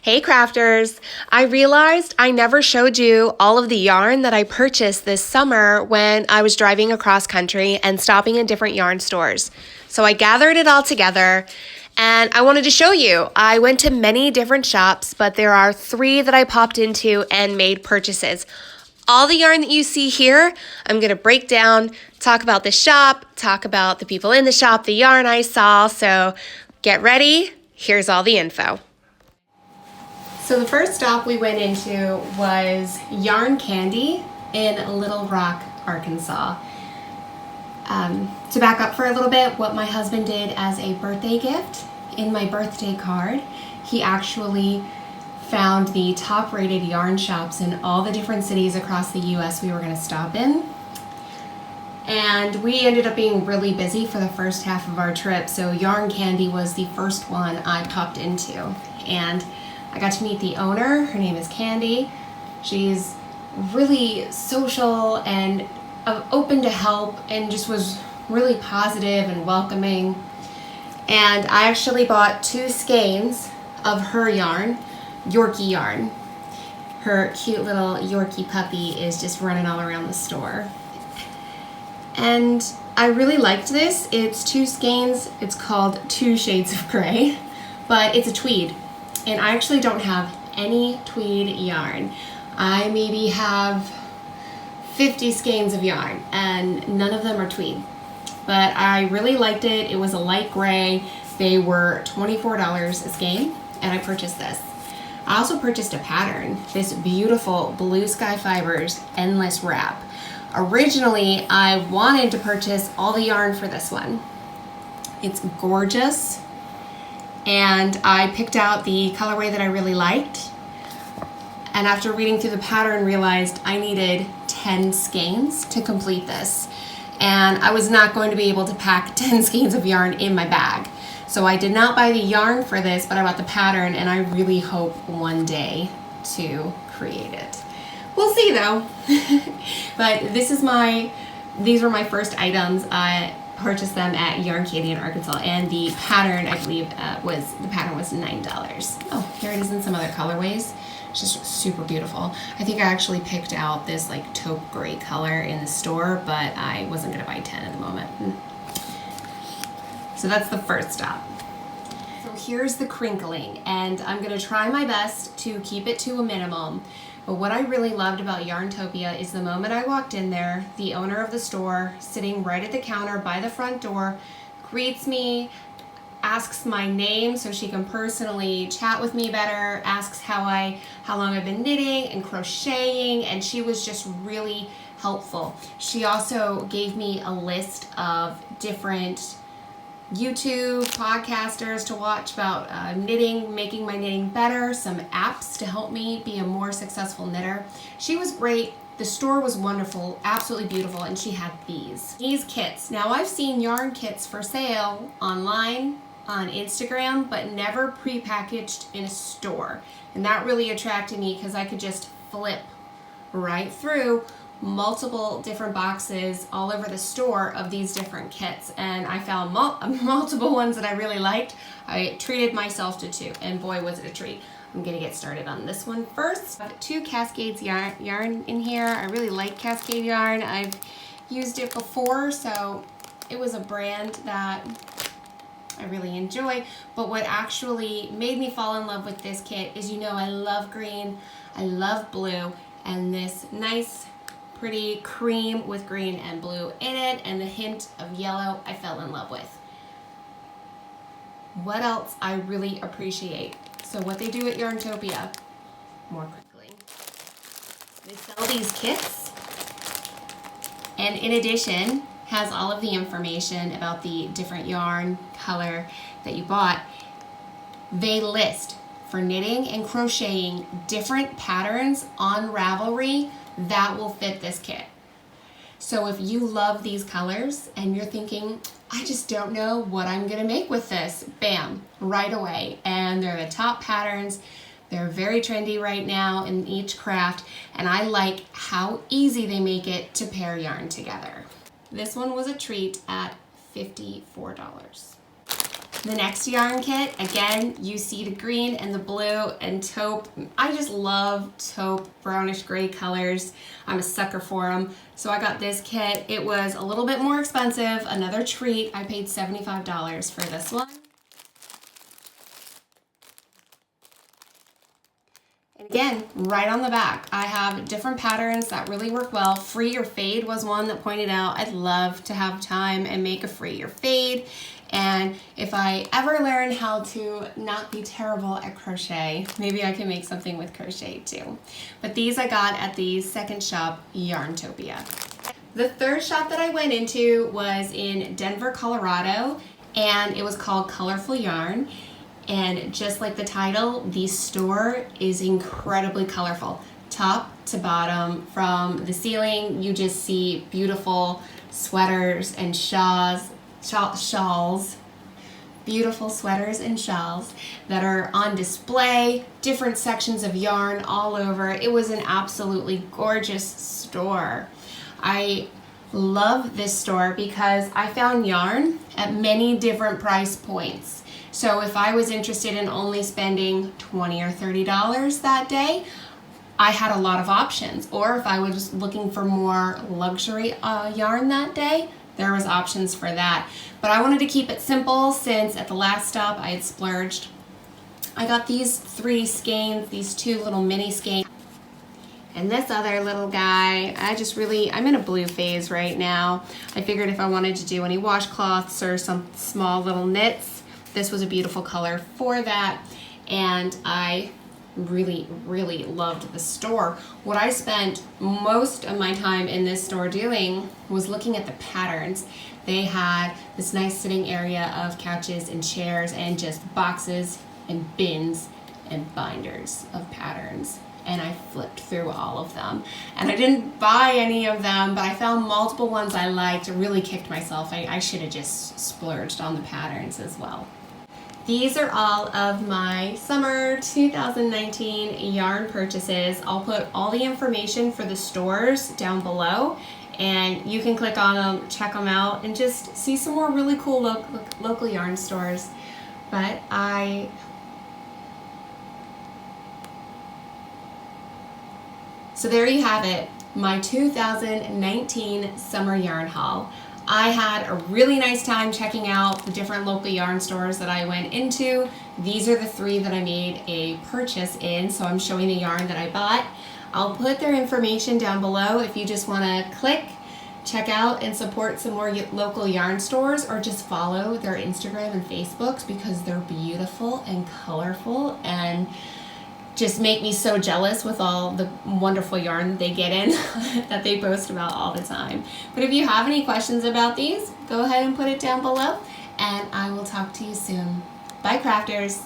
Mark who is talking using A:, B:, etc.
A: Hey crafters! I realized I never showed you all of the yarn that I purchased this summer when I was driving across country and stopping in different yarn stores. So I gathered it all together and I wanted to show you. I went to many different shops, but there are 3 that I popped into and made purchases. All the yarn that you see here, I'm going to break down, talk about the shop, talk about the people in the shop, the yarn I saw. So get ready. Here's all the info. So the first stop we went into was Kandy in Little Rock, Arkansas. To back up for a little bit, what my husband did as a birthday gift in my birthday card, he actually found the top rated yarn shops in all the different cities across the US we were going to stop in. And we ended up being really busy for the first half of our trip, so Kandy was the first one I popped into. And I got to meet the owner. Her name is Kandy. She's really social and open to help and just was really positive and welcoming. And I actually bought 2 skeins of her yarn, Yorkie yarn. Her cute little Yorkie puppy is just running all around the store. And I really liked this. It's 2 skeins. It's called 2 Shades of Gray, but it's a tweed. And I actually don't have any tweed yarn. I maybe have 50 skeins of yarn and none of them are tweed. But I really liked it. It was a light gray. They were $24 a skein and I purchased this. I also purchased a pattern, this beautiful Blue Sky Fibers Endless Wrap. Originally, I wanted to purchase all the yarn for this one. It's gorgeous. And I picked out the colorway that I really liked. And after reading through the pattern, realized I needed 10 skeins to complete this. And I was not going to be able to pack 10 skeins of yarn in my bag. So I did not buy the yarn for this, but I bought the pattern, and I really hope one day to create it. We'll see though. But these were my first items. I purchased them at Yarntopia in Arkansas, and the pattern, I believe, was $9. Oh, here it is in some other colorways. It's just super beautiful. I think I actually picked out this like taupe gray color in the store, but I wasn't gonna buy 10 at the moment. So that's the first stop. So here's the crinkling, and I'm gonna try my best to keep it to a minimum. But what I really loved about Yarntopia is the moment I walked in there, the owner of the store, sitting right at the counter by the front door, greets me, asks my name so she can personally chat with me better, asks how long I've been knitting and crocheting, and she was just really helpful. She also gave me a list of different YouTube podcasters to watch about knitting, making my knitting better, some apps to help me be a more successful knitter. She was great. The store was wonderful, absolutely beautiful, and she had these kits. Now I've seen yarn kits for sale online, on Instagram, but never prepackaged in a store. And that really attracted me because I could just flip right through multiple different boxes all over the store of these different kits, and I found multiple ones that I really liked. I treated myself to 2, and boy was it a treat. I'm gonna get started on this one first. I have 2 Cascades yarn in here. I really like Cascade yarn. I've used it before, so it was a brand that I really enjoy. But what actually made me fall in love with this kit is, you know, I love green, I love blue, and this nice pretty cream with green and blue in it, and the hint of yellow I fell in love with. What else I really appreciate? So what they do at Yarntopia, more crinkling. They sell these kits, and in addition has all of the information about the different yarn color that you bought. They list for knitting and crocheting different patterns on Ravelry that will fit this kit. So if you love these colors and you're thinking, I just don't know what I'm gonna make with this, bam, right away. And they're the top patterns. They're very trendy right now in each craft, and I like how easy they make it to pair yarn together. This one was a treat at $54. The next yarn kit, again, you see the green and the blue and taupe. I just love taupe, brownish gray colors. I'm a sucker for them. So I got this kit. It was a little bit more expensive, another treat. I paid $75 for this one. And again, right on the back, I have different patterns that really work well. Free or fade was one that pointed out I'd love to have time and make a free or fade. And if I ever learn how to not be terrible at crochet, maybe I can make something with crochet too. But these I got at the second shop, Yarntopia. The third shop that I went into was in Denver, Colorado, and it was called Colorful Yarn. And just like the title, the store is incredibly colorful. Top to bottom, from the ceiling, you just see beautiful sweaters and shawls, beautiful sweaters and shawls that are on display, different sections of yarn all over. It was an absolutely gorgeous store. I love this store because I found yarn at many different price points. So if I was interested in only spending $20 or $30 that day, I had a lot of options. Or if I was looking for more luxury yarn that day, there was options for that. But I wanted to keep it simple since at the last stop I had splurged. I got these 3 skeins, these 2 little mini skeins. And this other little guy, I'm in a blue phase right now. I figured if I wanted to do any washcloths or some small little knits, this was a beautiful color for that. And I really, really loved the store. What I spent most of my time in this store doing was looking at the patterns. They had this nice sitting area of couches and chairs and just boxes and bins and binders of patterns. And I flipped through all of them. And I didn't buy any of them, but I found multiple ones I liked. Really kicked myself. I should have just splurged on the patterns as well. These are all of my summer 2019 yarn purchases. I'll put all the information for the stores down below, and you can click on them, check them out, and just see some more really cool local yarn stores. But So there you have it, my 2019 summer yarn haul. I had a really nice time checking out the different local yarn stores that I went into. These are the 3 that I made a purchase in, so I'm showing the yarn that I bought. I'll put their information down below if you just want to click, check out, and support some more local yarn stores, or just follow their Instagram and Facebooks because they're beautiful and colorful and just make me so jealous with all the wonderful yarn that they get in that they post about all the time. But if you have any questions about these, go ahead and put it down below, and I will talk to you soon. Bye, crafters.